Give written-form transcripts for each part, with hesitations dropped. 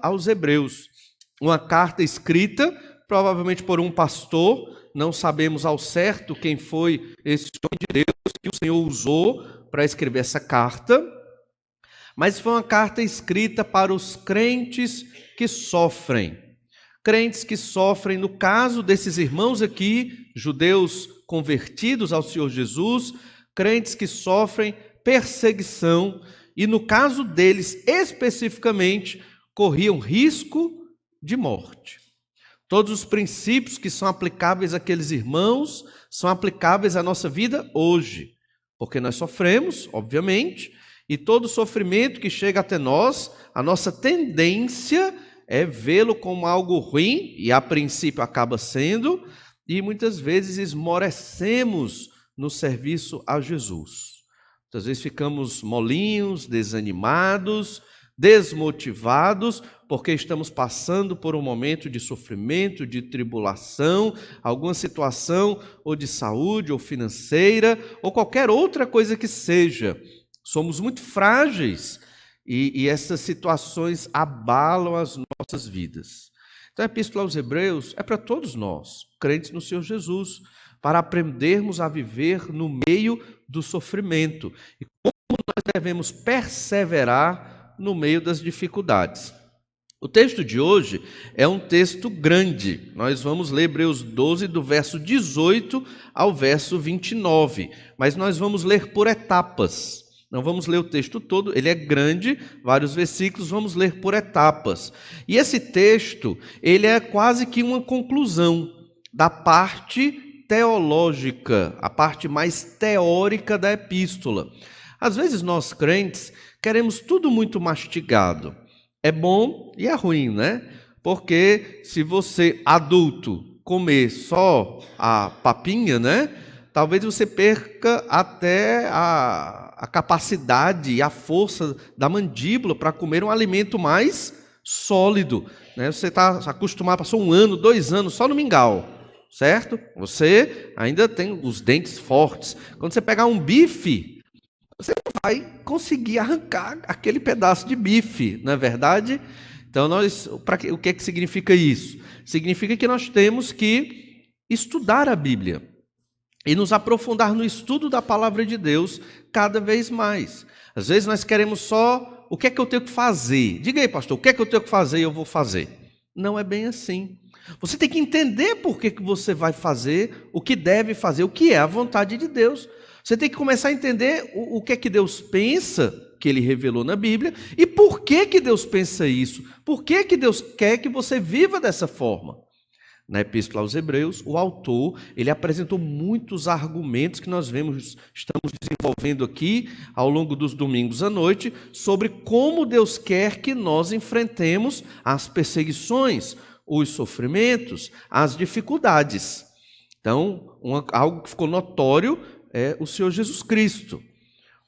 aos Hebreus, uma carta escrita provavelmente por um pastor, não sabemos ao certo quem foi esse homem de Deus que o Senhor usou para escrever essa carta, mas foi uma carta escrita para os crentes que sofrem. Crentes que sofrem, no caso desses irmãos aqui, judeus convertidos ao Senhor Jesus, crentes que sofrem perseguição e, no caso deles especificamente, corriam risco de morte. Todos os princípios que são aplicáveis àqueles irmãos são aplicáveis à nossa vida hoje, porque nós sofremos, obviamente, e todo sofrimento que chega até nós, a nossa tendência é vê-lo como algo ruim, e a princípio acaba sendo, e muitas vezes esmorecemos no serviço a Jesus. Muitas vezes ficamos molinhos, desanimados, desmotivados, porque estamos passando por um momento de sofrimento, de tribulação, alguma situação ou de saúde ou financeira, ou qualquer outra coisa que seja. Somos muito frágeis e essas situações abalam as nossas vidas. Então a Epístola aos Hebreus é para todos nós, crentes no Senhor Jesus, para aprendermos a viver no meio do sofrimento e como nós devemos perseverar no meio das dificuldades. O texto de hoje é um texto grande. Nós vamos ler Hebreus 12, do verso 18 ao verso 29, mas nós vamos ler por etapas. Não vamos ler o texto todo, ele é grande, vários versículos, vamos ler por etapas. E esse texto, ele é quase que uma conclusão da parte teológica, a parte mais teórica da epístola. Às vezes nós crentes queremos tudo muito mastigado. É bom e é ruim, né? Porque se você, adulto, comer só a papinha, né? Talvez você perca até a capacidade e a força da mandíbula para comer um alimento mais sólido, né? Você está acostumado, passou 1 ano, 2 anos só no mingau, certo? Você ainda tem os dentes fortes. Quando você pegar um bife, você não vai conseguir arrancar aquele pedaço de bife, não é verdade? Então, o que é que significa isso? Significa que nós temos que estudar a Bíblia e nos aprofundar no estudo da palavra de Deus cada vez mais. Às vezes nós queremos só o que é que eu tenho que fazer. Diga aí, pastor, o que é que eu tenho que fazer e eu vou fazer. Não é bem assim. Você tem que entender por que você vai fazer, o que deve fazer, o que é a vontade de Deus. Você tem que começar a entender o que é que Deus pensa, que Ele revelou na Bíblia, e por que que Deus pensa isso. Por que que Deus quer que você viva dessa forma. Na Epístola aos Hebreus, o autor, ele apresentou muitos argumentos que nós estamos desenvolvendo aqui ao longo dos domingos à noite, sobre como Deus quer que nós enfrentemos as perseguições, os sofrimentos, as dificuldades. Então, algo que ficou notório é o Senhor Jesus Cristo.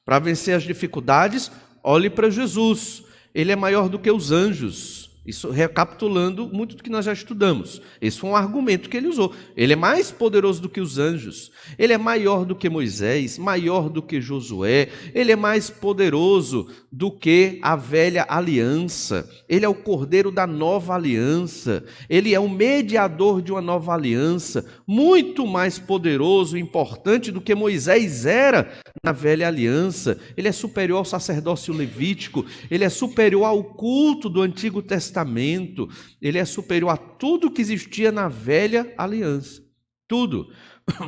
Para vencer as dificuldades, olhe para Jesus. Ele é maior do que os anjos. Isso recapitulando muito do que nós já estudamos. Esse foi um argumento que ele usou. Ele é mais poderoso do que os anjos. Ele é maior do que Moisés, maior do que Josué. Ele é mais poderoso do que a velha aliança. Ele é o cordeiro da nova aliança. Ele é o mediador de uma nova aliança. Muito mais poderoso e importante do que Moisés era na velha aliança. Ele é superior ao sacerdócio levítico. Ele é superior ao culto do Antigo Testamento. Ele é superior a tudo que existia na velha aliança. Tudo.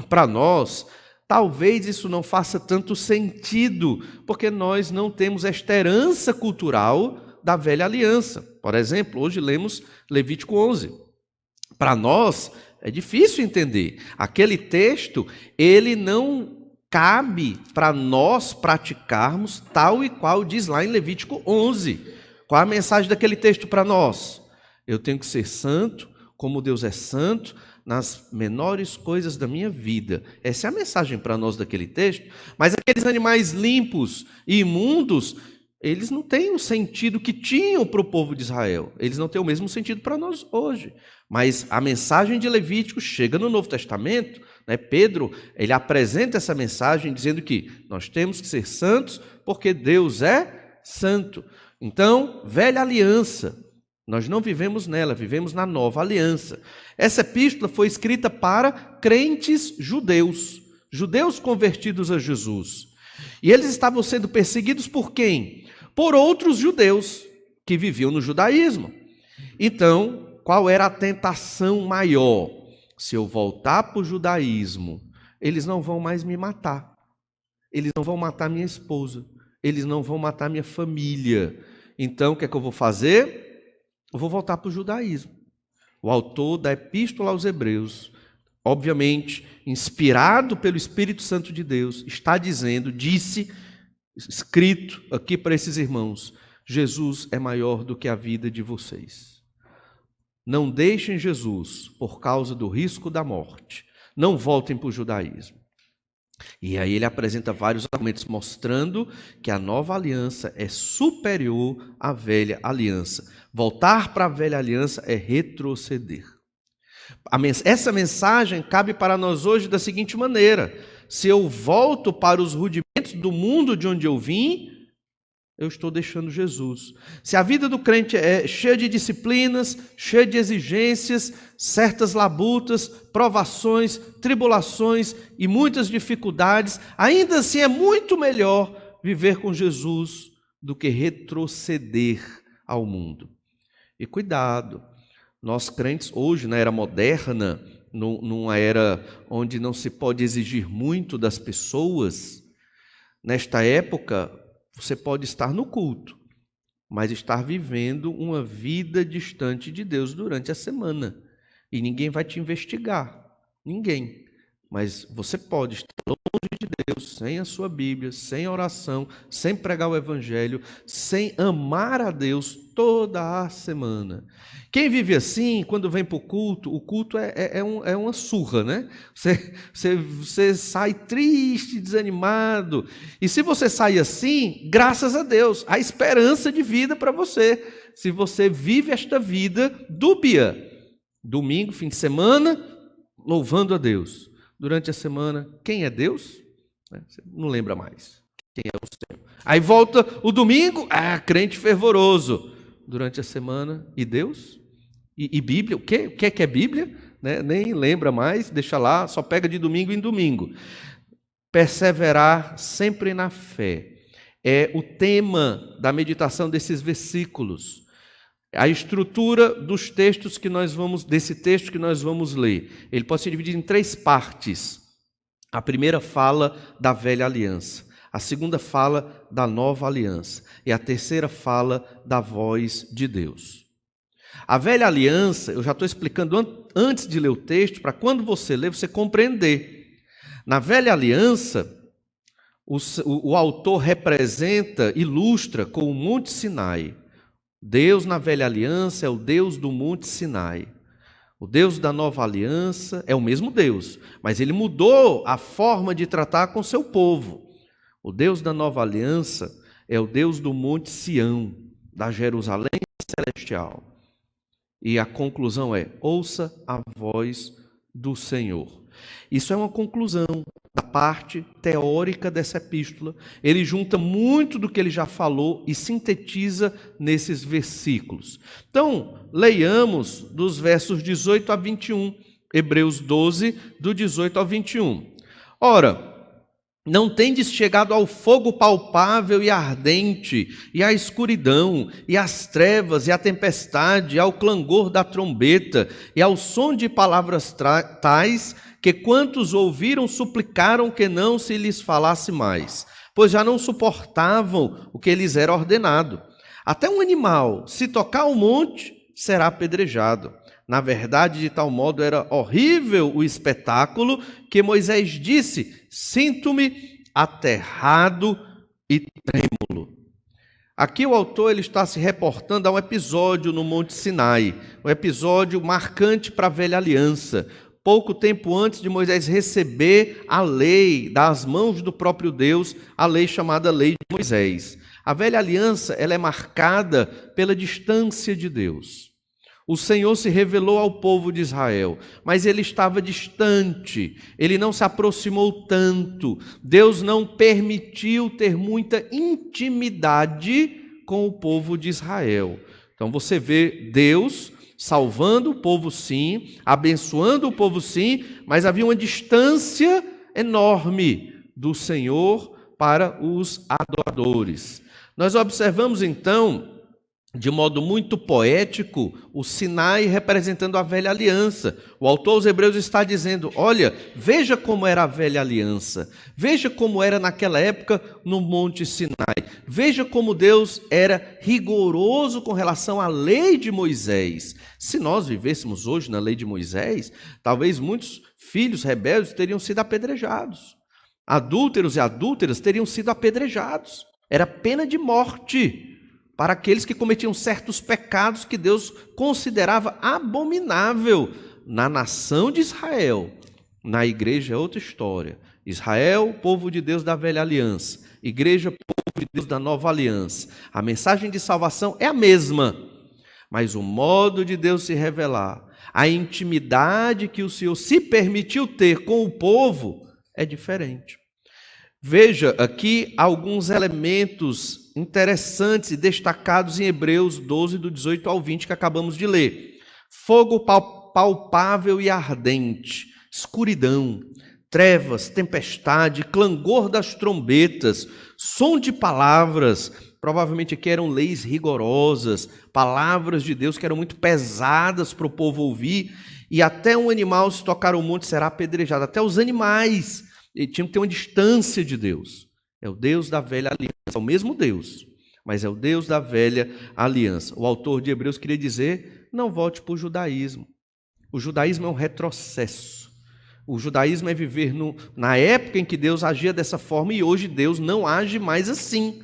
Para nós, talvez isso não faça tanto sentido, porque nós não temos esta herança cultural da velha aliança. Por exemplo, hoje lemos Levítico 11. Para nós, é difícil entender. Aquele texto, ele não cabe para nós praticarmos tal e qual diz lá em Levítico 11. Qual a mensagem daquele texto para nós? Eu tenho que ser santo, como Deus é santo, nas menores coisas da minha vida. Essa é a mensagem para nós daquele texto. Mas aqueles animais limpos e imundos, eles não têm o sentido que tinham para o povo de Israel. Eles não têm o mesmo sentido para nós hoje. Mas a mensagem de Levítico chega no Novo Testamento, né? Pedro, ele apresenta essa mensagem dizendo que nós temos que ser santos porque Deus é santo. Então, velha aliança, Nós não vivemos nela, vivemos na nova aliança. Essa epístola foi escrita para crentes judeus, judeus convertidos a Jesus. E eles estavam sendo perseguidos por quem? Por outros judeus que viviam no judaísmo. Então, qual era a tentação maior? Se eu voltar para o judaísmo, eles não vão mais me matar. Eles não vão matar minha esposa. Eles não vão matar minha família. Então, o que é que eu vou fazer? Eu vou voltar para o judaísmo. O autor da Epístola aos Hebreus, obviamente, inspirado pelo Espírito Santo de Deus, está dizendo, disse, escrito aqui para esses irmãos, Jesus é maior do que a vida de vocês. Não deixem Jesus por causa do risco da morte. Não voltem para o judaísmo. E aí ele apresenta vários argumentos mostrando que a nova aliança é superior à velha aliança. Voltar para a velha aliança é retroceder. Essa mensagem cabe para nós hoje da seguinte maneira: se eu volto para os rudimentos do mundo de onde eu vim, eu estou deixando Jesus. Se a vida do crente é cheia de disciplinas, cheia de exigências, certas labutas, provações, tribulações e muitas dificuldades, ainda assim é muito melhor viver com Jesus do que retroceder ao mundo. E cuidado, nós crentes hoje, na era moderna, numa era onde não se pode exigir muito das pessoas, nesta época, você pode estar no culto, mas estar vivendo uma vida distante de Deus durante a semana. E ninguém vai te investigar, ninguém. Mas você pode estar longe de Deus, sem a sua Bíblia, sem oração, sem pregar o Evangelho, sem amar a Deus toda a semana. Quem vive assim, quando vem para o culto é uma surra, né? Você sai triste, desanimado. E se você sai assim, graças a Deus, há esperança de vida para você. Se você vive esta vida dúbia, domingo, fim de semana, louvando a Deus. Durante a semana, quem é Deus? Você não lembra mais. Quem é o Senhor? Aí volta o domingo, crente fervoroso. Durante a semana, e Deus? E Bíblia? O que é Bíblia? Nem lembra mais, deixa lá, só pega de domingo em domingo. Perseverar sempre na fé é o tema da meditação desses versículos. A estrutura dos textos desse texto que nós vamos ler, ele pode ser dividido em 3 partes. A primeira fala da velha aliança, a segunda fala da nova aliança e a terceira fala da voz de Deus. A velha aliança, eu já estou explicando antes de ler o texto, para quando você ler, você compreender. Na velha aliança, o autor representa, ilustra com o Monte Sinai. Deus na velha aliança é o Deus do Monte Sinai. O Deus da nova aliança é o mesmo Deus, mas ele mudou a forma de tratar com seu povo. O Deus da nova aliança é o Deus do Monte Sião, da Jerusalém celestial. E a conclusão é: ouça a voz do Senhor. Isso é uma conclusão da parte teórica dessa epístola. Ele junta muito do que ele já falou e sintetiza nesses versículos. Então, leiamos dos versos 18 a 21, Hebreus 12, do 18 ao 21. Ora, não tendes chegado ao fogo palpável e ardente, e à escuridão, e às trevas, e à tempestade, e ao clangor da trombeta, e ao som de palavras tais, que quantos ouviram suplicaram que não se lhes falasse mais, pois já não suportavam o que lhes era ordenado. Até um animal, se tocar o monte, será apedrejado. Na verdade, de tal modo era horrível o espetáculo que Moisés disse: sinto-me aterrado e trêmulo. Aqui o autor ele está se reportando a um episódio no Monte Sinai, um episódio marcante para a velha aliança. Pouco tempo antes de Moisés receber a lei das mãos do próprio Deus, a lei chamada Lei de Moisés. A velha aliança ela é marcada pela distância de Deus. O Senhor se revelou ao povo de Israel, mas ele estava distante, ele não se aproximou tanto. Deus não permitiu ter muita intimidade com o povo de Israel. Então você vê Deus salvando o povo sim, abençoando o povo sim, mas havia uma distância enorme do Senhor para os adoradores. Nós observamos então, de modo muito poético, o Sinai representando a velha aliança. O autor aos Hebreus está dizendo, olha, veja como era a velha aliança, veja como era naquela época no Monte Sinai, veja como Deus era rigoroso com relação à lei de Moisés. Se nós vivêssemos hoje na lei de Moisés, talvez muitos filhos rebeldes teriam sido apedrejados. Adúlteros e adúlteras teriam sido apedrejados. Era pena de morte para aqueles que cometiam certos pecados que Deus considerava abominável na nação de Israel. Na igreja é outra história. Israel, povo de Deus da velha aliança. Igreja, povo de Deus da nova aliança. A mensagem de salvação é a mesma, mas o modo de Deus se revelar, a intimidade que o Senhor se permitiu ter com o povo é diferente. Veja aqui alguns elementos interessantes e destacados em Hebreus 12, do 18 ao 20, que acabamos de ler. Fogo palpável e ardente, escuridão, trevas, tempestade, clangor das trombetas, som de palavras, provavelmente aqui eram leis rigorosas, palavras de Deus que eram muito pesadas para o povo ouvir, e até um animal, se tocar o monte, será apedrejado. Até os animais tinham que ter uma distância de Deus. É o Deus da velha aliança, é o mesmo Deus, mas é o Deus da velha aliança. O autor de Hebreus queria dizer, não volte para o judaísmo. O judaísmo é um retrocesso. O judaísmo é viver na época em que Deus agia dessa forma e hoje Deus não age mais assim.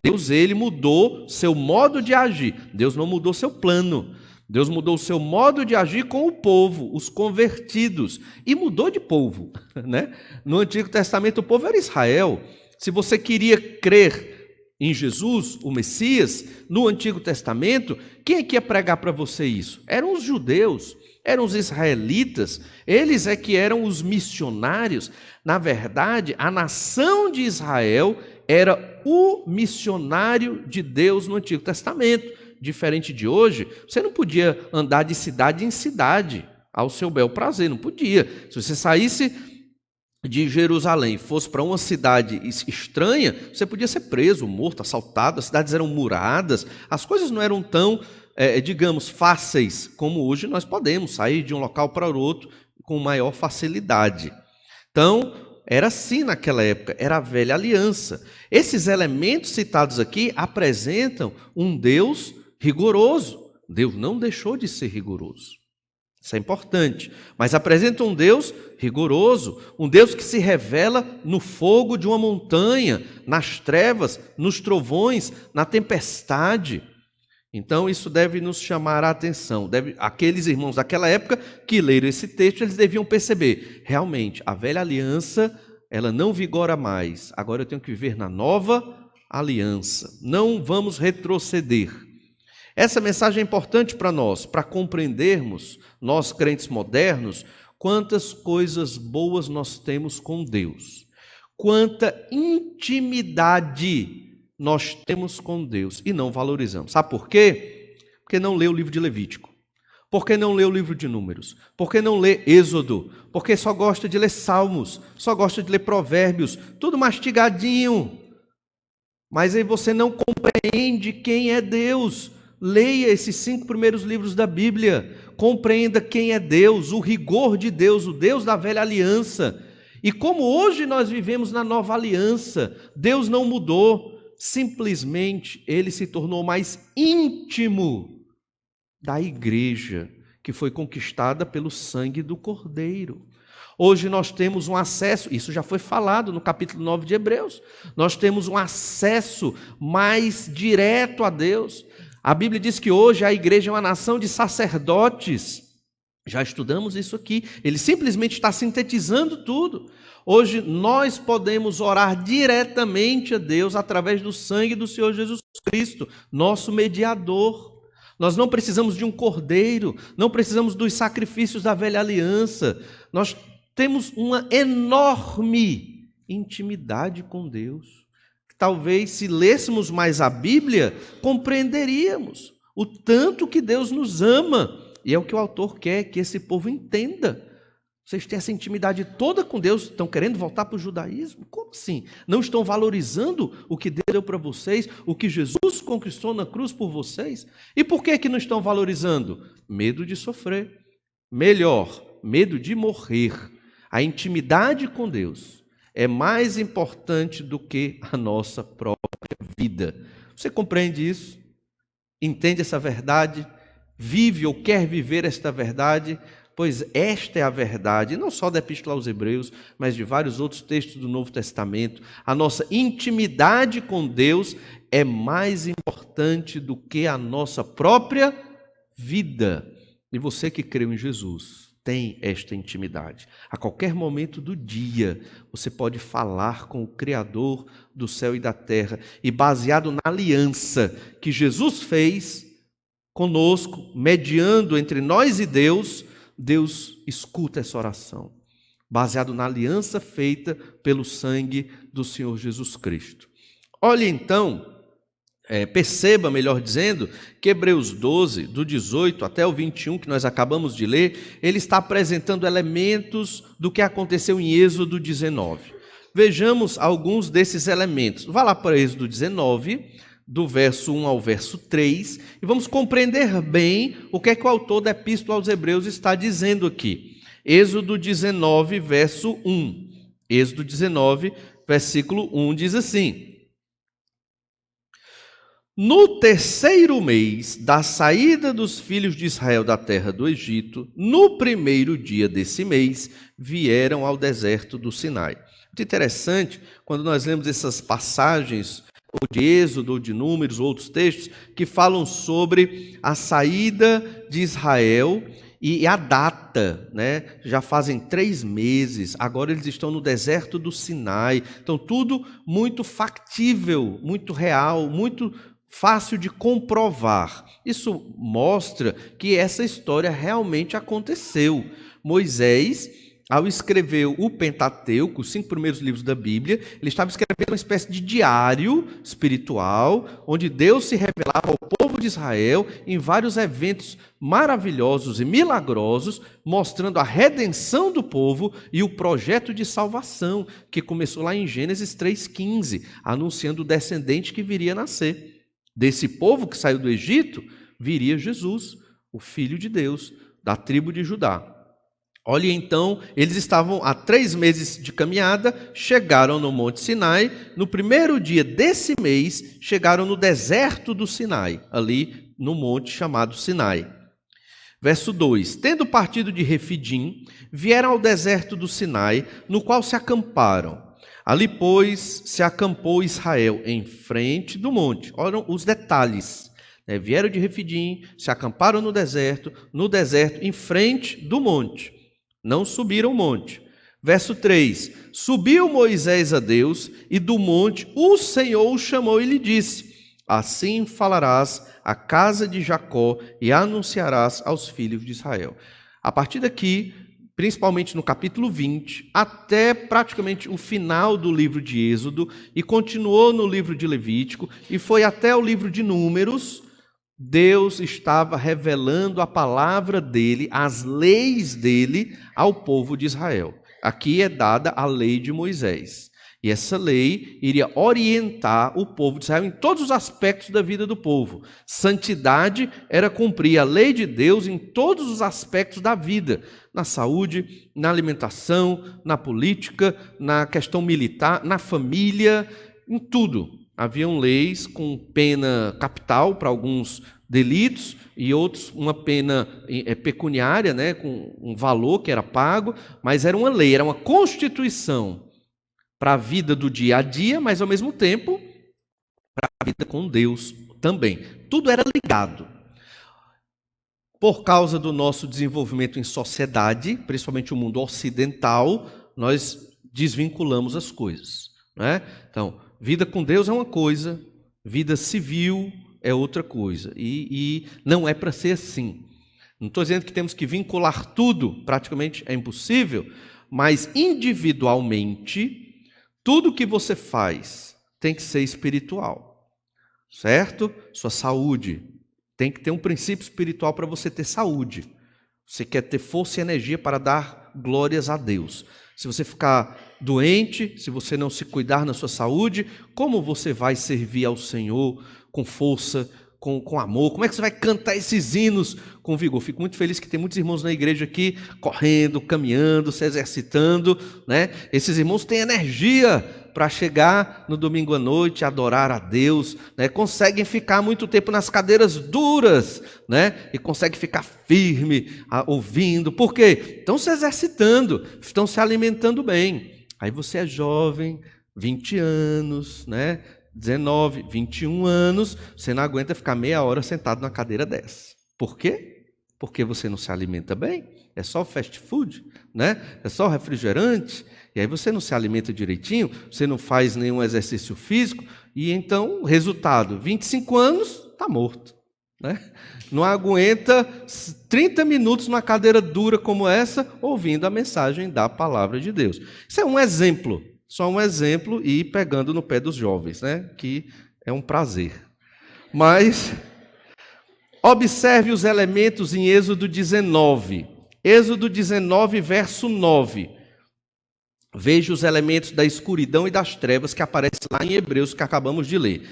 Deus, ele mudou seu modo de agir. Deus não mudou seu plano. Deus mudou o seu modo de agir com o povo, os convertidos, e mudou de povo, né? No Antigo Testamento o povo era Israel. Se você queria crer em Jesus, o Messias, no Antigo Testamento, quem é que ia pregar para você isso? Eram os judeus, eram os israelitas, eles é que eram os missionários. Na verdade, a nação de Israel era o missionário de Deus no Antigo Testamento. Diferente de hoje, você não podia andar de cidade em cidade ao seu bel prazer, não podia. Se você saísse de Jerusalém e fosse para uma cidade estranha, você podia ser preso, morto, assaltado, as cidades eram muradas, as coisas não eram tão, digamos, fáceis como hoje nós podemos sair de um local para outro com maior facilidade. Então, era assim naquela época, era a velha aliança. Esses elementos citados aqui apresentam um Deus rigoroso. Deus não deixou de ser rigoroso. Isso é importante. Mas apresenta um Deus rigoroso, um Deus que se revela no fogo de uma montanha, nas trevas, nos trovões, na tempestade. Então isso deve nos chamar a atenção. Aqueles irmãos daquela época que leram esse texto, eles deviam perceber, realmente, a velha aliança, ela não vigora mais. Agora eu tenho que viver na nova aliança. Não vamos retroceder. Essa mensagem é importante para nós, para compreendermos, nós crentes modernos, quantas coisas boas nós temos com Deus, quanta intimidade nós temos com Deus e não valorizamos. Sabe por quê? Porque não lê o livro de Levítico, porque não lê o livro de Números, porque não lê Êxodo, porque só gosta de ler Salmos, só gosta de ler Provérbios, tudo mastigadinho. Mas aí você não compreende quem é Deus. Leia esses 5 primeiros livros da Bíblia, compreenda quem é Deus, o rigor de Deus, o Deus da velha aliança. E como hoje nós vivemos na nova aliança, Deus não mudou, simplesmente Ele se tornou mais íntimo da igreja, que foi conquistada pelo sangue do Cordeiro. Hoje nós temos um acesso, isso já foi falado no capítulo 9 de Hebreus, nós temos um acesso mais direto a Deus. A Bíblia diz que hoje a igreja é uma nação de sacerdotes. Já estudamos isso aqui. Ele simplesmente está sintetizando tudo. Hoje nós podemos orar diretamente a Deus através do sangue do Senhor Jesus Cristo, nosso mediador. Nós não precisamos de um cordeiro, não precisamos dos sacrifícios da velha aliança. Nós temos uma enorme intimidade com Deus. Talvez, se lêssemos mais a Bíblia, compreenderíamos o tanto que Deus nos ama. E é o que o autor quer que esse povo entenda. Vocês têm essa intimidade toda com Deus, estão querendo voltar para o judaísmo? Como assim? Não estão valorizando o que Deus deu para vocês, o que Jesus conquistou na cruz por vocês? E por que não estão valorizando? Medo de sofrer. Melhor, medo de morrer. A intimidade com Deus é mais importante do que a nossa própria vida. Você compreende isso? Entende essa verdade? Vive ou quer viver esta verdade? Pois esta é a verdade, não só da Epístola aos Hebreus, mas de vários outros textos do Novo Testamento. A nossa intimidade com Deus é mais importante do que a nossa própria vida. E você que creu em Jesus tem esta intimidade. A qualquer momento do dia, você pode falar com o Criador do céu e da terra. E baseado na aliança que Jesus fez conosco, mediando entre nós e Deus, Deus escuta essa oração, baseado na aliança feita pelo sangue do Senhor Jesus Cristo. Olhe então, perceba, melhor dizendo, que Hebreus 12, do 18 até o 21, que nós acabamos de ler, ele está apresentando elementos do que aconteceu em Êxodo 19. Vejamos alguns desses elementos. Vá lá para Êxodo 19, do verso 1 ao verso 3, e vamos compreender bem o que é que o autor da Epístola aos Hebreus está dizendo aqui. Êxodo 19, verso 1. Êxodo 19, versículo 1 diz assim: No terceiro mês da saída dos filhos de Israel da terra do Egito, no primeiro dia desse mês, vieram ao deserto do Sinai. Muito interessante, quando nós lemos essas passagens, ou de Êxodo, ou de Números, ou outros textos, que falam sobre a saída de Israel e a data, né? Já fazem 3 meses, agora eles estão no deserto do Sinai. Então, tudo muito factível, muito real, muito fácil de comprovar. Isso mostra que essa história realmente aconteceu. Moisés, ao escrever o Pentateuco, os 5 primeiros livros da Bíblia, ele estava escrevendo uma espécie de diário espiritual, onde Deus se revelava ao povo de Israel em vários eventos maravilhosos e milagrosos, mostrando a redenção do povo e o projeto de salvação, que começou lá em Gênesis 3,15, anunciando o descendente que viria a nascer. Desse povo que saiu do Egito, viria Jesus, o Filho de Deus, da tribo de Judá. Olhe então, eles estavam há 3 meses de caminhada, chegaram no Monte Sinai, no primeiro dia desse mês, chegaram no deserto do Sinai, ali no monte chamado Sinai. Verso 2, tendo partido de Refidim, vieram ao deserto do Sinai, no qual se acamparam. Ali, pois, se acampou Israel em frente do monte. Olha os detalhes. Vieram de Refidim, se acamparam no deserto, em frente do monte. Não subiram o monte. Verso 3, subiu Moisés a Deus, e do monte o Senhor o chamou e lhe disse: assim falarás à casa de Jacó e anunciarás aos filhos de Israel. A partir daqui, principalmente no capítulo 20, até praticamente o final do livro de Êxodo, e continuou no livro de Levítico, e foi até o livro de Números, Deus estava revelando a palavra dele, as leis dele, ao povo de Israel. Aqui é dada a lei de Moisés. E essa lei iria orientar o povo de Israel em todos os aspectos da vida do povo. Santidade era cumprir a lei de Deus em todos os aspectos da vida. Na saúde, na alimentação, na política, na questão militar, na família, em tudo. Haviam leis com pena capital para alguns delitos e outros uma pena pecuniária, né, com um valor que era pago, mas era uma lei, era uma constituição para a vida do dia a dia, mas ao mesmo tempo para a vida com Deus também. Tudo era ligado. Por causa do nosso desenvolvimento em sociedade, principalmente o mundo ocidental, nós desvinculamos as coisas, né? Então, vida com Deus é uma coisa, vida civil é outra coisa. E não é para ser assim. Não estou dizendo que temos que vincular tudo, praticamente é impossível, mas individualmente, tudo que você faz tem que ser espiritual, certo? Sua saúde, Tem que ter um princípio espiritual para você ter saúde. Você quer ter força e energia para dar glórias a Deus. Se você ficar doente, se você não se cuidar na sua saúde, como você vai servir ao Senhor com força, com amor? Como é que você vai cantar esses hinos com vigor? Fico muito feliz que tem muitos irmãos na igreja aqui, correndo, caminhando, se exercitando, né? Esses irmãos têm energia para chegar no domingo à noite, adorar a Deus, né? Conseguem ficar muito tempo nas cadeiras duras, né? E conseguem ficar firme, ouvindo. Por quê? Estão se exercitando, estão se alimentando bem. Aí você é jovem, 20 anos, né? 19, 21 anos, você não aguenta ficar meia hora sentado na cadeira dessa. Por quê? Porque você não se alimenta bem, é só fast food, né? É só refrigerante, e aí você não se alimenta direitinho, você não faz nenhum exercício físico, e então, resultado, 25 anos, está morto, né? Não aguenta 30 minutos numa cadeira dura como essa, ouvindo a mensagem da palavra de Deus. Isso é um exemplo. Só um exemplo e pegando no pé dos jovens, né? Que é um prazer. Mas observe os elementos em Êxodo 19. Êxodo 19, verso 9. Veja os elementos da escuridão e das trevas que aparecem lá em Hebreus, que acabamos de ler.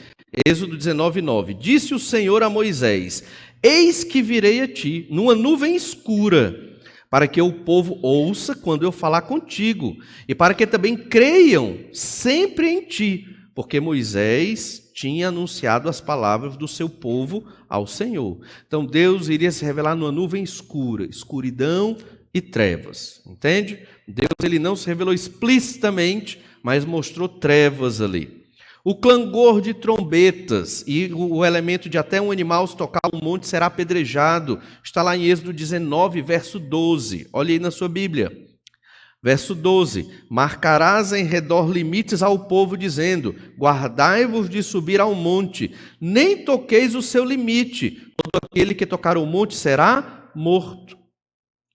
Êxodo 19, 9. Disse o Senhor a Moisés: eis que virei a ti numa nuvem escura, para que o povo ouça quando eu falar contigo, e para que também creiam sempre em ti, porque Moisés tinha anunciado as palavras do seu povo ao Senhor. Então Deus iria se revelar numa nuvem escura, escuridão e trevas, entende? Deus ele não se revelou explicitamente, mas mostrou trevas ali. O clangor de trombetas e o elemento de até um animal se tocar um monte será apedrejado. Está lá em Êxodo 19, verso 12. Olha aí na sua Bíblia. Verso 12. Marcarás em redor limites ao povo, dizendo: guardai-vos de subir ao monte, nem toqueis o seu limite. Todo aquele que tocar o monte será morto.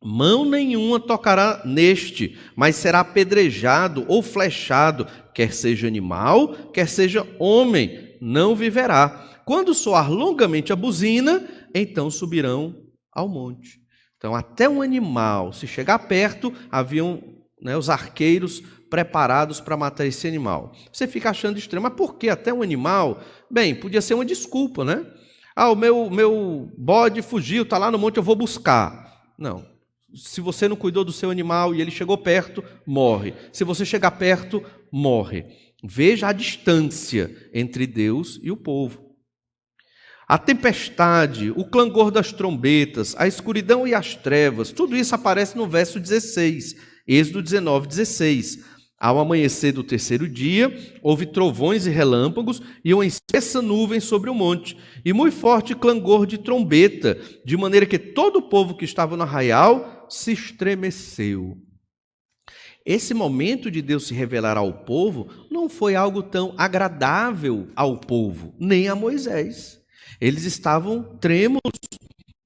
Mão nenhuma tocará neste, mas será apedrejado ou flechado, quer seja animal, quer seja homem, não viverá. Quando soar longamente a buzina, então subirão ao monte. Então, até um animal, se chegar perto, haviam os arqueiros preparados para matar esse animal. Você fica achando estranho, mas por que até um animal? Bem, podia ser uma desculpa, né? O meu bode fugiu, está lá no monte, eu vou buscar. Não. Se você não cuidou do seu animal e ele chegou perto, morre. Se você chegar perto, morre. Veja a distância entre Deus e o povo. A tempestade, o clangor das trombetas, a escuridão e as trevas, tudo isso aparece no verso 16, Êxodo 19, 16. Ao amanhecer do terceiro dia, houve trovões e relâmpagos e uma espessa nuvem sobre o monte, e muito forte clangor de trombeta, de maneira que todo o povo que estava no arraial se estremeceu. Esse momento de Deus se revelar ao povo não foi algo tão agradável ao povo, nem a Moisés. Eles estavam trêmulos,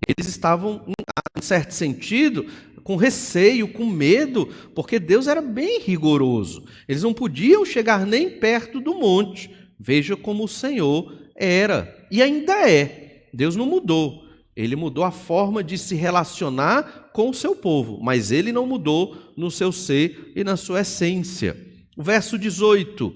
eles estavam, em certo sentido, com receio, com medo, porque Deus era bem rigoroso. Eles não podiam chegar nem perto do monte. Veja como o Senhor era e ainda é. Deus não mudou. Ele mudou a forma de se relacionar com o seu povo, mas ele não mudou no seu ser e na sua essência. O verso 18.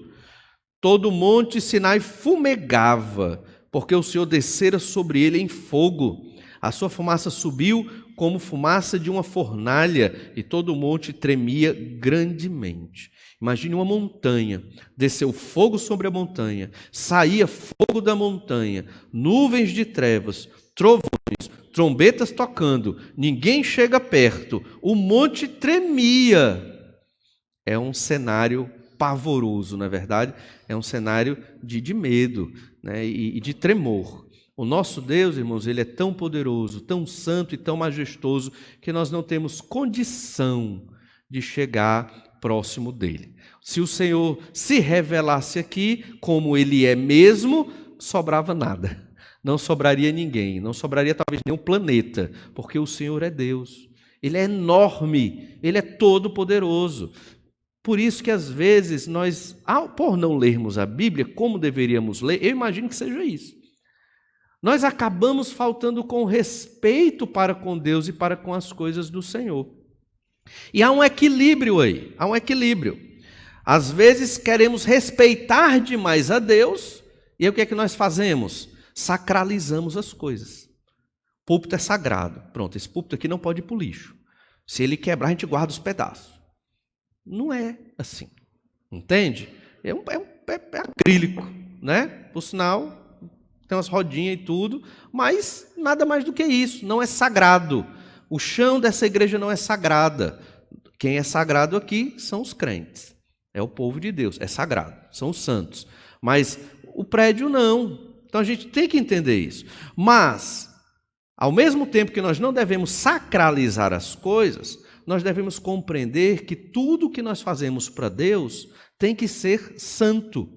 Todo o monte Sinai fumegava, porque o Senhor descera sobre ele em fogo. A sua fumaça subiu como fumaça de uma fornalha, e todo o monte tremia grandemente. Imagine uma montanha, desceu fogo sobre a montanha, saía fogo da montanha, nuvens de trevas, trovões, trombetas tocando, ninguém chega perto, o monte tremia. É um cenário pavoroso, não é verdade? É um cenário de medo, né? e de tremor. O nosso Deus, irmãos, ele é tão poderoso, tão santo e tão majestoso que nós não temos condição de chegar próximo dele. Se o Senhor se revelasse aqui como ele é mesmo, sobrava nada. Não sobraria ninguém, não sobraria talvez nenhum planeta, porque o Senhor é Deus. Ele é enorme, ele é todo poderoso. Por isso que às vezes nós, por não lermos a Bíblia como deveríamos ler, eu imagino que seja isso. nós acabamos faltando com respeito para com Deus e para com as coisas do Senhor. E há um equilíbrio aí, há um equilíbrio. Às vezes queremos respeitar demais a Deus, e aí o que é que nós fazemos? Sacralizamos as coisas. O púlpito é sagrado. Pronto, esse púlpito aqui não pode ir para o lixo. Se ele quebrar, a gente guarda os pedaços. Não é assim. Entende? É acrílico, né? Por sinal, tem umas rodinhas e tudo, mas nada mais do que isso. Não é sagrado. O chão dessa igreja não é sagrada. Quem é sagrado aqui são os crentes. É o povo de Deus, é sagrado, são os santos. Mas o prédio não. Então a gente tem que entender isso. Mas, ao mesmo tempo que nós não devemos sacralizar as coisas, nós devemos compreender que tudo que nós fazemos para Deus tem que ser santo.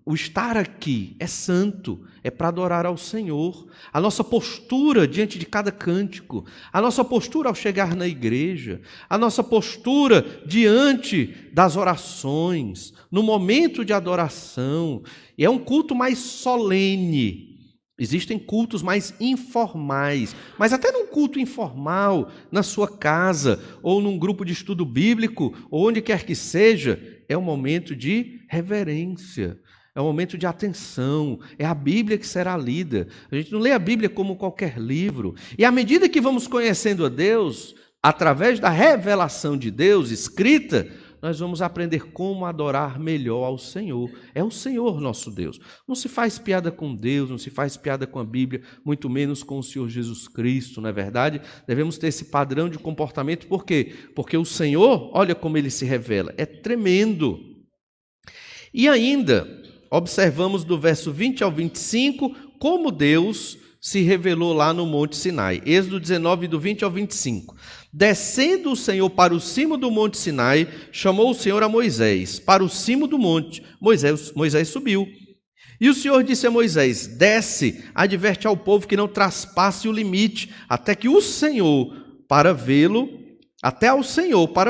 O estar aqui é santo, é para adorar ao Senhor. A nossa postura diante de cada cântico, a nossa postura ao chegar na igreja, a nossa postura diante das orações, no momento de adoração, é um culto mais solene. Existem cultos mais informais, mas até num culto informal, na sua casa, ou num grupo de estudo bíblico, ou onde quer que seja, é um momento de reverência, é um momento de atenção, é a Bíblia que será lida. A gente não lê a Bíblia como qualquer livro. E à medida que vamos conhecendo a Deus, através da revelação de Deus escrita, nós vamos aprender como adorar melhor ao Senhor. É o Senhor nosso Deus. Não se faz piada com Deus, não se faz piada com a Bíblia, muito menos com o Senhor Jesus Cristo, não é verdade? Devemos ter esse padrão de comportamento, por quê? Porque o Senhor, olha como Ele se revela, é tremendo. E ainda, observamos do verso 20 ao 25, como Deus se revelou lá no Monte Sinai. Êxodo 19, do 20 ao 25. Descendo o Senhor para o cimo do Monte Sinai, chamou o Senhor a Moisés para o cimo do monte. Moisés subiu. E o Senhor disse a Moisés: desce, adverte ao povo que não traspasse o limite, até ao Senhor para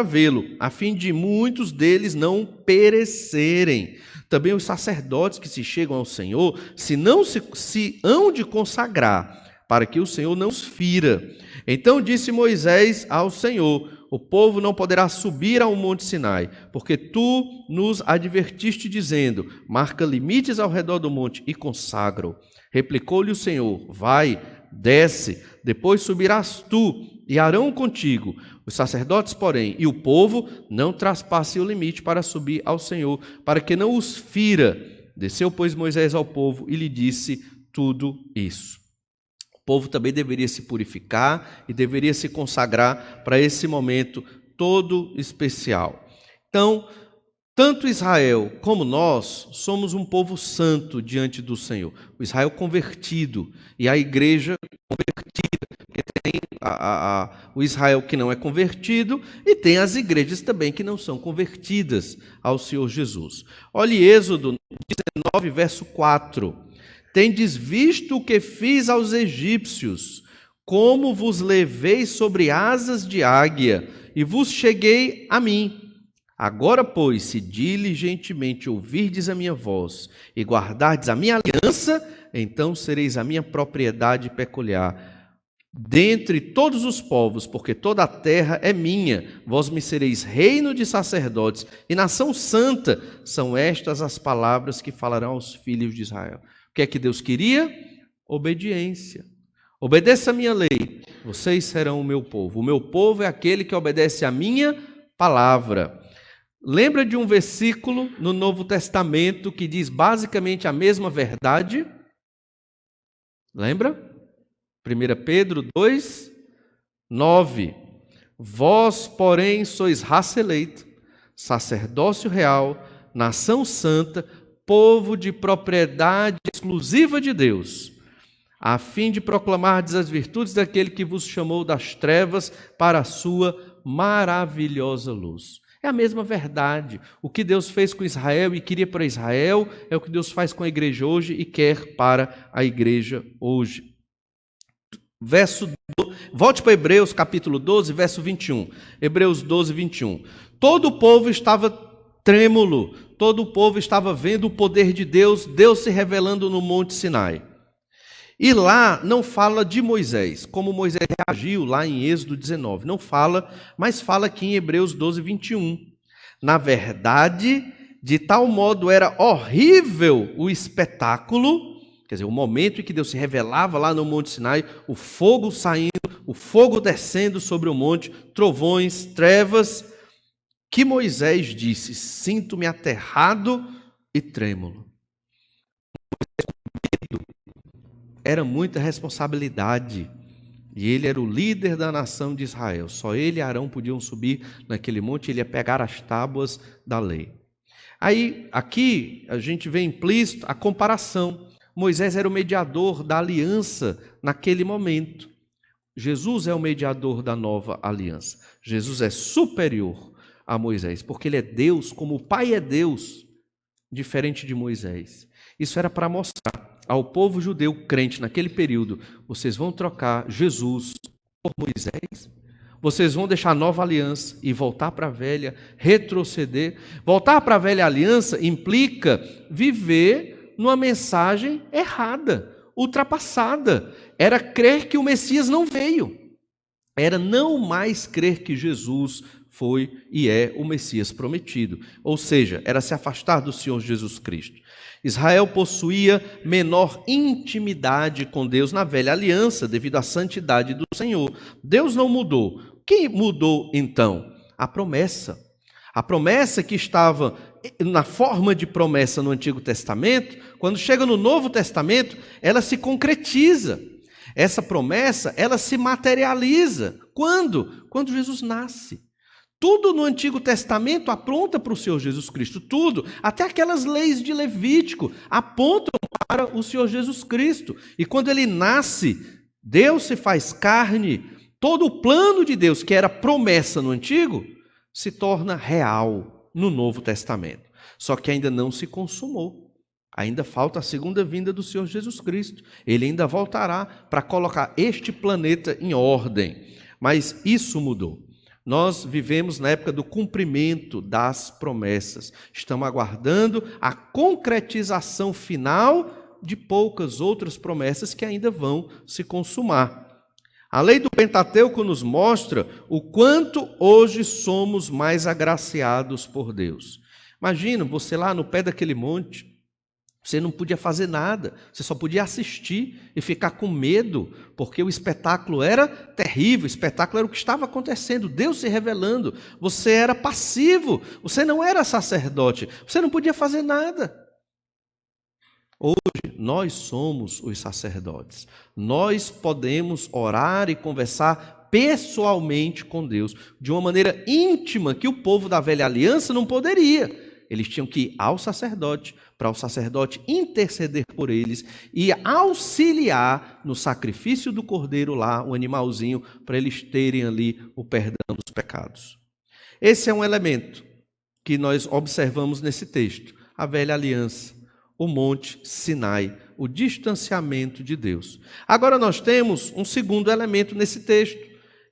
vê-lo, a fim de muitos deles não perecerem. Também os sacerdotes que se chegam ao Senhor, se hão de consagrar, para que o Senhor não os fira. Então disse Moisés ao Senhor: o povo não poderá subir ao monte Sinai, porque tu nos advertiste dizendo: marca limites ao redor do monte e consagra-o. Replicou-lhe o Senhor: vai, desce, depois subirás tu e Arão contigo. Os sacerdotes, porém, e o povo não traspassem o limite para subir ao Senhor, para que não os fira. Desceu, pois, Moisés ao povo e lhe disse tudo isso. O povo também deveria se purificar e deveria se consagrar para esse momento todo especial. Então, tanto Israel como nós somos um povo santo diante do Senhor. O Israel convertido e a igreja convertida. Porque tem o Israel que não é convertido e tem as igrejas também que não são convertidas ao Senhor Jesus. Olhe Êxodo 19, verso 4. Tendes visto o que fiz aos egípcios, como vos levei sobre asas de águia e vos cheguei a mim. Agora, pois, se diligentemente ouvirdes a minha voz e guardardes a minha aliança, então sereis a minha propriedade peculiar dentre todos os povos, porque toda a terra é minha. Vós me sereis reino de sacerdotes e nação santa. São estas as palavras que falarão aos filhos de Israel. O que é que Deus queria? Obediência. Obedeça a minha lei, vocês serão o meu povo. O meu povo é aquele que obedece a minha palavra. Lembra de um versículo no Novo Testamento que diz basicamente a mesma verdade? Lembra? 1 Pedro 2, 9. Vós, porém, sois raça eleita, sacerdócio real, nação santa, povo de propriedade exclusiva de Deus, a fim de proclamardes as virtudes daquele que vos chamou das trevas para a sua maravilhosa luz. É a mesma verdade. O que Deus fez com Israel e queria para Israel é o que Deus faz com a igreja hoje e quer para a igreja hoje. Volte para Hebreus capítulo 12, verso 21. Hebreus 12, 21. Todo o povo estava trêmulo, todo o povo estava vendo o poder de Deus, Deus se revelando no Monte Sinai. E lá não fala de Moisés, como Moisés reagiu lá em Êxodo 19. Não fala, mas fala aqui em Hebreus 12, 21. Na verdade, de tal modo era horrível o espetáculo, quer dizer, o momento em que Deus se revelava lá no Monte Sinai, o fogo saindo, o fogo descendo sobre o monte, trovões, trevas, que Moisés disse: sinto-me aterrado e trêmulo. Era muita responsabilidade. E ele era o líder da nação de Israel. Só ele e Arão podiam subir naquele monte, ele ia pegar as tábuas da lei. Aí, aqui, a gente vê implícito a comparação. Moisés era o mediador da aliança naquele momento. Jesus é o mediador da nova aliança. Jesus é superior a Moisés, porque ele é Deus, como o Pai é Deus, diferente de Moisés. Isso era para mostrar ao povo judeu crente naquele período: vocês vão trocar Jesus por Moisés? Vocês vão deixar a nova aliança e voltar para a velha, retroceder? Voltar para a velha aliança implica viver numa mensagem errada, ultrapassada. Era crer que o Messias não veio. Era não mais crer que Jesus foi e é o Messias prometido. Ou seja, era se afastar do Senhor Jesus Cristo. Israel possuía menor intimidade com Deus na velha aliança, devido à santidade do Senhor. Deus não mudou. O que mudou então? A promessa. A promessa que estava na forma de promessa no Antigo Testamento, quando chega no Novo Testamento, ela se concretiza. Essa promessa, ela se materializa. Quando? Quando Jesus nasce. Tudo no Antigo Testamento aponta para o Senhor Jesus Cristo, tudo, até aquelas leis de Levítico apontam para o Senhor Jesus Cristo. E quando ele nasce, Deus se faz carne, todo o plano de Deus, que era promessa no Antigo, se torna real no Novo Testamento. Só que ainda não se consumou. Ainda falta a segunda vinda do Senhor Jesus Cristo. Ele ainda voltará para colocar este planeta em ordem. Mas isso mudou. Nós vivemos na época do cumprimento das promessas. Estamos aguardando a concretização final de poucas outras promessas que ainda vão se consumar. A lei do Pentateuco nos mostra o quanto hoje somos mais agraciados por Deus. Imagina você lá no pé daquele monte. Você não podia fazer nada, você só podia assistir e ficar com medo, porque o espetáculo era terrível, o espetáculo era o que estava acontecendo, Deus se revelando. Você era passivo, você não era sacerdote, você não podia fazer nada. Hoje, nós somos os sacerdotes. Nós podemos orar e conversar pessoalmente com Deus, de uma maneira íntima que o povo da velha aliança não poderia. Eles tinham que ir ao sacerdote, para o sacerdote interceder por eles e auxiliar no sacrifício do cordeiro lá, um animalzinho, para eles terem ali o perdão dos pecados. Esse é um elemento que nós observamos nesse texto, a velha aliança, o Monte Sinai, o distanciamento de Deus. Agora nós temos um segundo elemento nesse texto,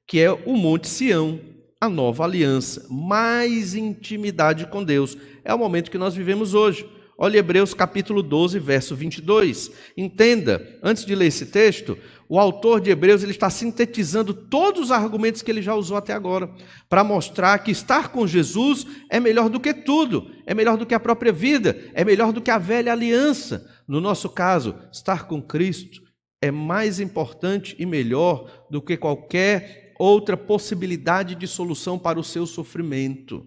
que é o Monte Sião, a nova aliança, mais intimidade com Deus. É o momento que nós vivemos hoje. Olha Hebreus capítulo 12, verso 22. Entenda, antes de ler esse texto, o autor de Hebreus ele está sintetizando todos os argumentos que ele já usou até agora, para mostrar que estar com Jesus é melhor do que tudo, é melhor do que a própria vida, é melhor do que a velha aliança. No nosso caso, estar com Cristo é mais importante e melhor do que qualquer outra possibilidade de solução para o seu sofrimento.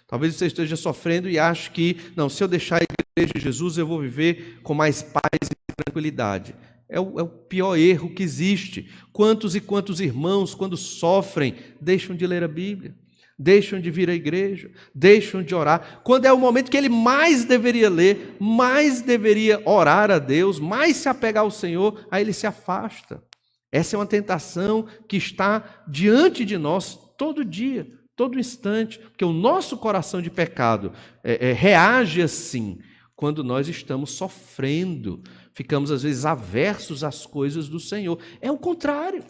Talvez você esteja sofrendo e ache que, não, se eu deixar a igreja de Jesus, eu vou viver com mais paz e tranquilidade. É o pior erro que existe. Quantos e quantos irmãos, quando sofrem, deixam de ler a Bíblia, deixam de vir à igreja, deixam de orar. Quando é o momento que ele mais deveria ler, mais deveria orar a Deus, mais se apegar ao Senhor, aí ele se afasta. Essa é uma tentação que está diante de nós todo dia, todo instante, porque o nosso coração de pecado reage assim quando nós estamos sofrendo, ficamos às vezes aversos às coisas do Senhor. É o contrário,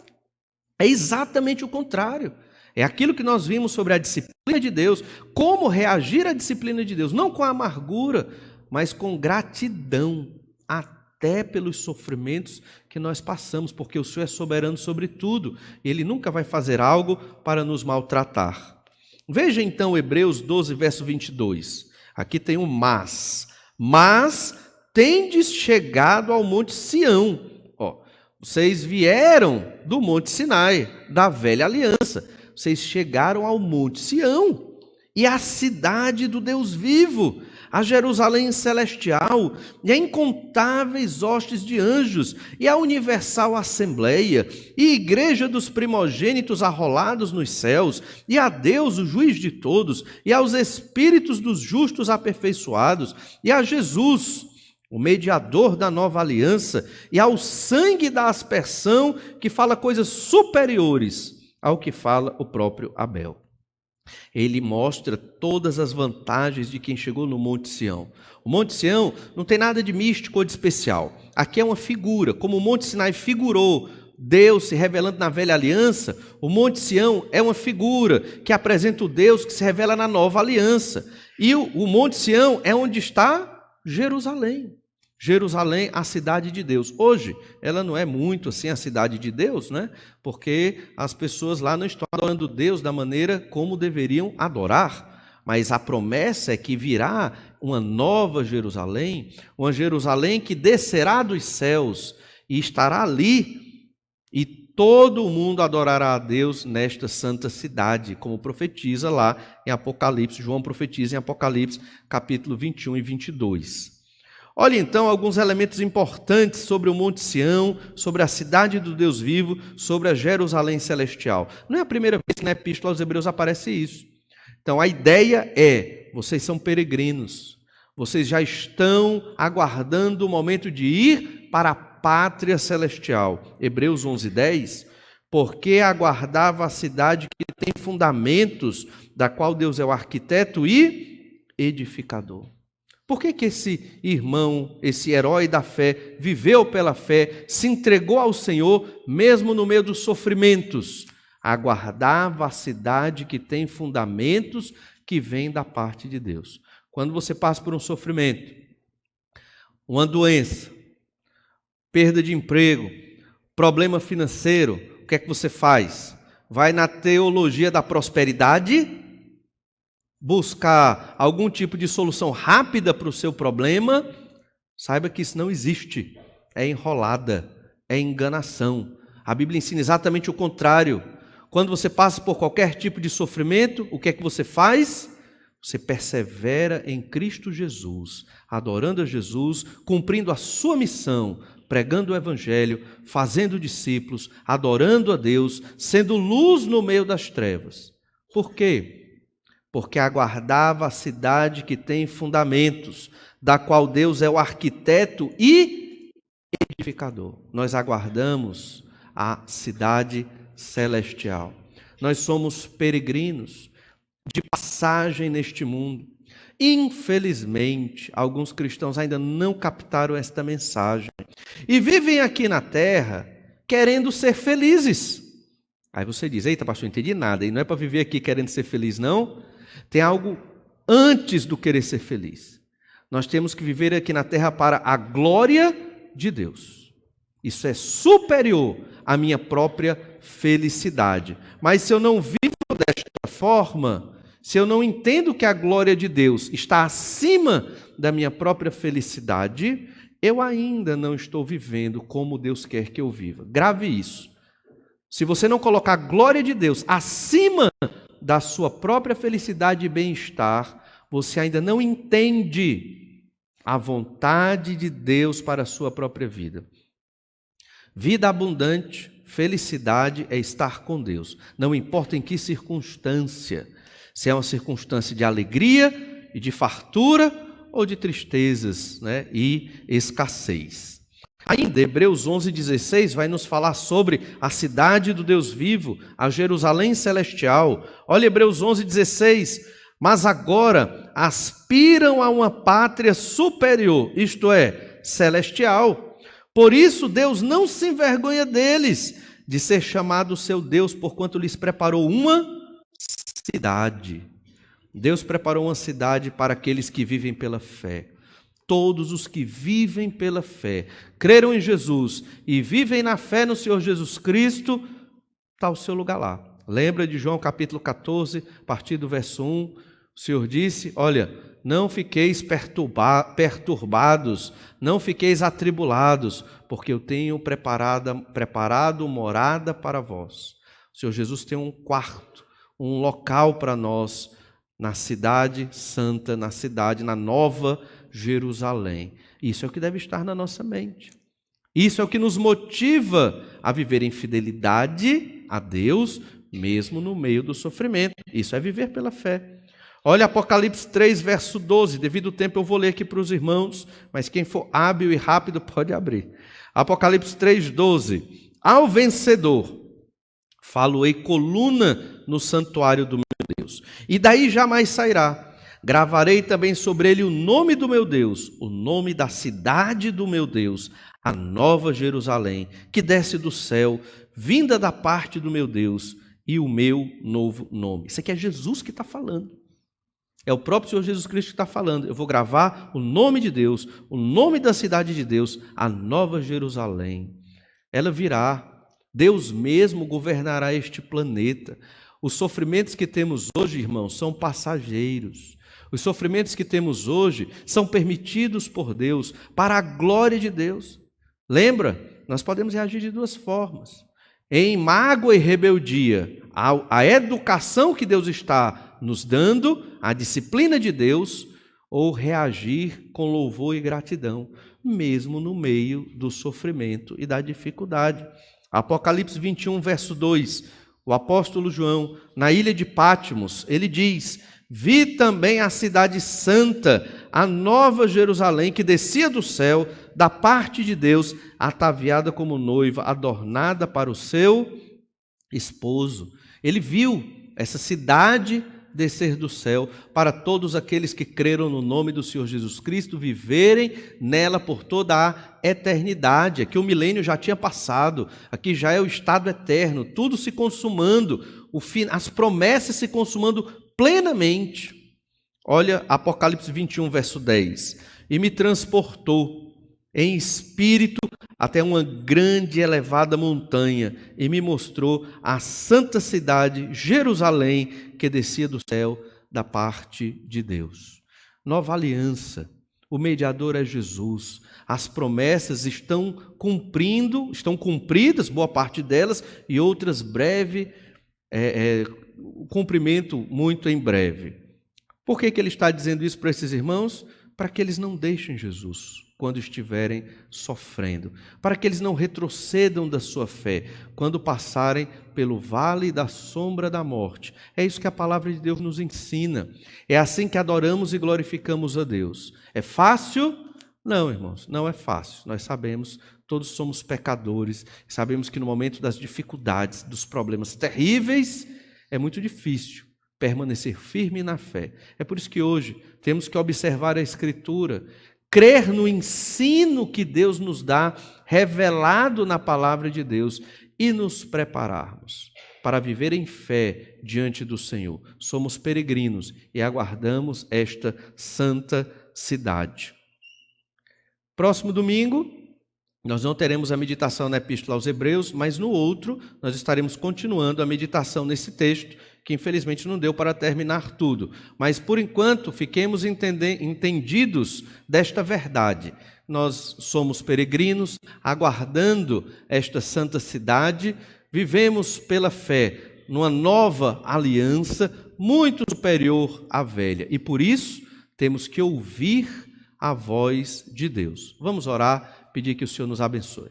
é exatamente o contrário. É aquilo que nós vimos sobre a disciplina de Deus, como reagir à disciplina de Deus, não com amargura, mas com gratidão a até pelos sofrimentos que nós passamos, porque o Senhor é soberano sobre tudo, e Ele nunca vai fazer algo para nos maltratar. Veja então Hebreus 12, verso 22. Aqui tem um mas. Mas tendes chegado ao monte Sião. Vocês vieram do monte Sinai, da velha aliança. Vocês chegaram ao monte Sião e à cidade do Deus vivo, a Jerusalém celestial, e a incontáveis hostes de anjos, e a universal assembleia, e igreja dos primogênitos arrolados nos céus, e a Deus, o juiz de todos, e aos espíritos dos justos aperfeiçoados, e a Jesus, o mediador da nova aliança, e ao sangue da aspersão, que fala coisas superiores ao que fala o próprio Abel. Ele mostra todas as vantagens de quem chegou no Monte Sião. O Monte Sião não tem nada de místico ou de especial. Aqui é uma figura, como o Monte Sinai figurou Deus se revelando na velha aliança, o Monte Sião é uma figura que apresenta o Deus que se revela na nova aliança. E o Monte Sião é onde está Jerusalém. Jerusalém, a cidade de Deus. Hoje, ela não é muito assim a cidade de Deus, né? Porque as pessoas lá não estão adorando Deus da maneira como deveriam adorar. Mas a promessa é que virá uma nova Jerusalém, uma Jerusalém que descerá dos céus e estará ali, e todo mundo adorará a Deus nesta santa cidade, como profetiza lá em Apocalipse. João profetiza em Apocalipse, capítulo 21 e 22. Olha então alguns elementos importantes sobre o Monte Sião, sobre a cidade do Deus vivo, sobre a Jerusalém celestial. Não é a primeira vez que na Epístola aos Hebreus aparece isso. Então a ideia é, vocês são peregrinos, vocês já estão aguardando o momento de ir para a pátria celestial. Hebreus 11:10, porque aguardava a cidade que tem fundamentos, da qual Deus é o arquiteto e edificador. Por que esse irmão, esse herói da fé, viveu pela fé, se entregou ao Senhor, mesmo no meio dos sofrimentos? Aguardava a cidade que tem fundamentos, que vem da parte de Deus. Quando você passa por um sofrimento, uma doença, perda de emprego, problema financeiro, o que é que você faz? Vai na teologia da prosperidade, buscar algum tipo de solução rápida para o seu problema? Saiba que isso não existe. É enrolada, é enganação. A Bíblia ensina exatamente o contrário. Quando você passa por qualquer tipo de sofrimento, o que é que você faz? Você persevera em Cristo Jesus, adorando a Jesus, cumprindo a sua missão, pregando o Evangelho, fazendo discípulos, adorando a Deus, sendo luz no meio das trevas. Por quê? Porque aguardava a cidade que tem fundamentos, da qual Deus é o arquiteto e edificador. Nós aguardamos a cidade celestial. Nós somos peregrinos de passagem neste mundo. Infelizmente, alguns cristãos ainda não captaram esta mensagem e vivem aqui na terra querendo ser felizes. Aí você diz, eita pastor, não entendi nada, e não é para viver aqui querendo ser feliz não. Tem algo antes do querer ser feliz. Nós temos que viver aqui na terra para a glória de Deus. Isso é superior à minha própria felicidade. Mas se eu não vivo desta forma, se eu não entendo que a glória de Deus está acima da minha própria felicidade, eu ainda não estou vivendo como Deus quer que eu viva. Grave isso. Se você não colocar a glória de Deus acima da sua própria felicidade e bem-estar, você ainda não entende a vontade de Deus para a sua própria vida. Vida abundante, felicidade é estar com Deus. Não importa em que circunstância, se é uma circunstância de alegria e de fartura ou de tristezas, né, e escassez. Ainda, Hebreus 11:16 vai nos falar sobre a cidade do Deus vivo, a Jerusalém celestial. Olha Hebreus 11:16, mas agora aspiram a uma pátria superior, isto é, celestial. Por isso Deus não se envergonha deles, de ser chamado seu Deus, porquanto lhes preparou uma cidade. Deus preparou uma cidade para aqueles que vivem pela fé. todos os que vivem pela fé, creram em Jesus e vivem na fé no Senhor Jesus Cristo, está o seu lugar lá. Lembra de João capítulo 14, a partir do verso 1, o Senhor disse, olha, não fiqueis perturbados, não fiqueis atribulados, porque eu tenho preparado morada para vós. O Senhor Jesus tem um quarto, um local para nós, na cidade santa, na nova Jerusalém. Isso é o que deve estar na nossa mente. Isso é o que nos motiva a viver em fidelidade a Deus, mesmo no meio do sofrimento. Isso é viver pela fé. Olha Apocalipse 3, verso 12. Devido ao tempo eu vou ler aqui para os irmãos, mas quem for hábil e rápido pode abrir. Apocalipse 3, 12. Ao vencedor, falo-ei coluna no santuário do meu Deus, e daí jamais sairá. Gravarei também sobre ele o nome do meu Deus, o nome da cidade do meu Deus, a nova Jerusalém, que desce do céu, vinda da parte do meu Deus, e o meu novo nome. Isso aqui é Jesus que está falando. É o próprio Senhor Jesus Cristo que está falando. Eu vou gravar o nome de Deus, o nome da cidade de Deus, a nova Jerusalém. Ela virá. Deus mesmo governará este planeta. Os sofrimentos que temos hoje, irmãos, são passageiros. Os sofrimentos que temos hoje são permitidos por Deus, para a glória de Deus. Lembra? Nós podemos reagir de duas formas. Em mágoa e rebeldia, a educação que Deus está nos dando, a disciplina de Deus, ou reagir com louvor e gratidão, mesmo no meio do sofrimento e da dificuldade. Apocalipse 21, verso 2, o apóstolo João, na ilha de Patmos, ele diz, vi também a cidade santa, a nova Jerusalém, que descia do céu, da parte de Deus, ataviada como noiva, adornada para o seu esposo. Ele viu essa cidade descer do céu para todos aqueles que creram no nome do Senhor Jesus Cristo, viverem nela por toda a eternidade. Aqui o milênio já tinha passado, aqui já é o estado eterno, tudo se consumando, as promessas se consumando plenamente. Olha Apocalipse 21, verso 10. E me transportou em espírito até uma grande e elevada montanha, e me mostrou a santa cidade, Jerusalém, que descia do céu da parte de Deus. Nova aliança, o mediador é Jesus, as promessas estão cumpridas, boa parte delas, e outras breve, cumprimento muito em breve. Por que ele está dizendo isso para esses irmãos? Para que eles não deixem Jesus quando estiverem sofrendo, para que eles não retrocedam da sua fé quando passarem pelo vale da sombra da morte. É isso que a palavra de Deus nos ensina. É assim que adoramos e glorificamos a Deus. É fácil? Não, irmãos, não é fácil. Nós sabemos, todos somos pecadores, sabemos que no momento das dificuldades, dos problemas terríveis, é muito difícil permanecer firme na fé. É por isso que hoje temos que observar a Escritura, crer no ensino que Deus nos dá, revelado na palavra de Deus, e nos prepararmos para viver em fé diante do Senhor. Somos peregrinos e aguardamos esta santa cidade. Próximo domingo, nós não teremos a meditação na Epístola aos Hebreus, mas no outro nós estaremos continuando a meditação nesse texto, que infelizmente não deu para terminar tudo. Mas, por enquanto, fiquemos entendidos desta verdade. Nós somos peregrinos, aguardando esta santa cidade, vivemos pela fé numa nova aliança, muito superior à velha. E, por isso, temos que ouvir a voz de Deus. Vamos orar, pedir que o Senhor nos abençoe.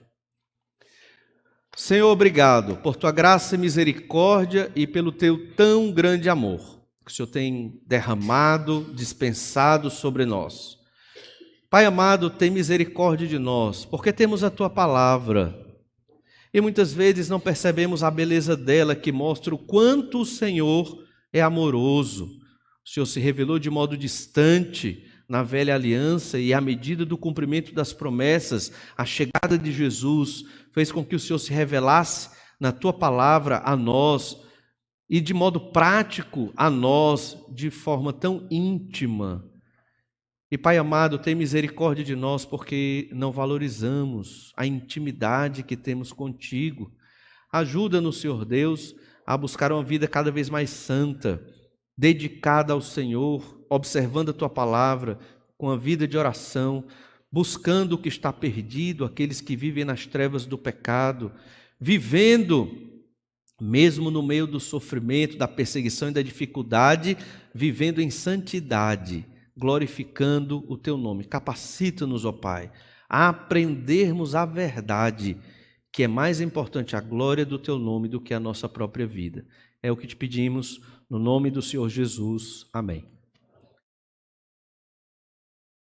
Senhor, obrigado por tua graça e misericórdia e pelo teu tão grande amor que o Senhor tem derramado, dispensado sobre nós. Pai amado, tem misericórdia de nós, porque temos a tua palavra e muitas vezes não percebemos a beleza dela, que mostra o quanto o Senhor é amoroso. O Senhor se revelou de modo distante na velha aliança, e à medida do cumprimento das promessas, a chegada de Jesus fez com que o Senhor se revelasse na tua palavra a nós, e de modo prático a nós, de forma tão íntima. E Pai amado, tem misericórdia de nós porque não valorizamos a intimidade que temos contigo. Ajuda-nos, Senhor Deus, a buscar uma vida cada vez mais santa, dedicada ao Senhor, observando a Tua palavra, com a vida de oração, buscando o que está perdido, aqueles que vivem nas trevas do pecado, vivendo, mesmo no meio do sofrimento, da perseguição e da dificuldade, vivendo em santidade, glorificando o Teu nome. Capacita-nos, ó Pai, a aprendermos a verdade, que é mais importante a glória do Teu nome do que a nossa própria vida. É o que te pedimos, no nome do Senhor Jesus. Amém.